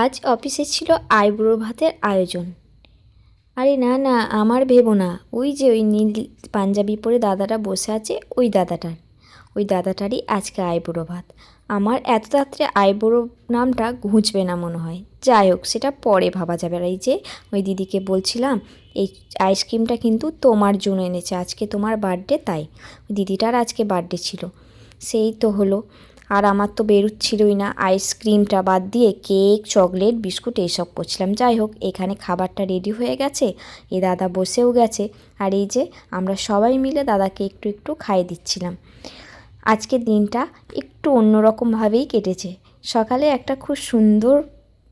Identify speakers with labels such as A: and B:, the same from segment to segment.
A: আজ অফিসে ছিল আইবুড়ো ভাতের আয়োজন। আরে না না, আমার ভেবো না, ওই যে ওই নীল পাঞ্জাবি পরে দাদাটা বসে আছে, ওই দাদাটারই আজকে আইবুড়ো ভাত। আমার এত রাত্রে আইবুড়ো নামটা ঘুঁচবে না মনে হয়। যাই হোক, সেটা পরে ভাবা যাবে। আর এই যে ওই দিদিকে বলছিলাম, এই আইসক্রিমটা কিন্তু তোমার জন্য এনেছে, আজকে তোমার বার্থডে, তাই দিদিটার আজকে বার্থডে ছিল। সেই তো হলো। আর আমার তো বেরোচ্ছিলই না, আইসক্রিমটা বাদ দিয়ে কেক, চকলেট, বিস্কুট এইসব করছিলাম। যাই হোক, এখানে খাবারটা রেডি হয়ে গেছে, এ দাদা বসেও গেছে। আর এই যে আমরা সবাই মিলে দাদাকে একটু একটু খাইয়ে দিচ্ছিলাম। আজকের দিনটা একটু অন্যরকমভাবেই কেটেছে। সকালে একটা খুব সুন্দর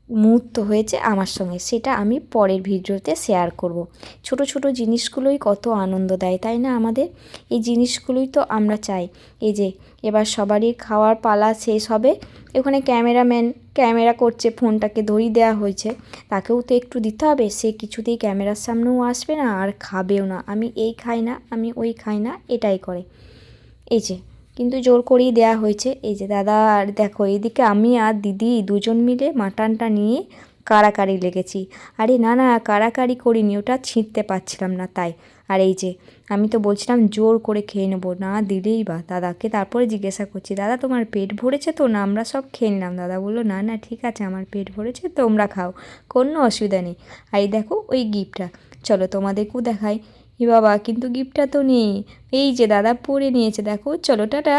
A: মুহূর্ত হয়েছে আমার সঙ্গে, সেটা আমি পরের ভিডিওতে শেয়ার করব। ছোট ছোট জিনিসগুলোই কত আনন্দ দেয়, তাই না? আমাদের এই জিনিসগুলোই তো আমরা চাই। এই যে এবার সবারই খাওয়ার পালা শেষ হবে, ওখানে ক্যামেরাম্যান ক্যামেরা করছে, ফোনটাকে ধরিয়ে দেওয়া হয়েছে, তাকেও তো একটু দিতে হবে। সে কিছুতেই ক্যামেরার সামনেও আসবে না আর খাবেও না, আমি এই খাই না, আমি ওই খাই না, এটাই করে। এই যে কিন্তু জোর করেই দেয়া হয়েছে। এই যে দাদা, আর দেখো এইদিকে আমি আর দিদি দুজন মিলে মাটনটা নিয়ে কাড়াকাড়ি লেগেছি। আরে না না, কাড়াকাড়ি করিনি, ওটা ছিঁড়তে পারছিলাম না তাই। আর এই যে আমি তো বলছিলাম জোর করে খেয়ে নেবো, না দিলেই বা। দাদাকে তারপরে জিজ্ঞাসা করছি, দাদা তোমার পেট ভরেছে তো? না, আমরা সব খেয়ে নিলাম। দাদা বললো, না না ঠিক আছে, আমার পেট ভরেছে, তোমরা খাও, কোনো অসুবিধা নেই। আর এই দেখো ওই গিফটটা, চলো তোমাদেরকেও দেখাই। এ বাবা, কিন্তু গিফটটা তো নেই। এই যে দাদা পরে নিয়েছে, দেখো, চলো টাটা।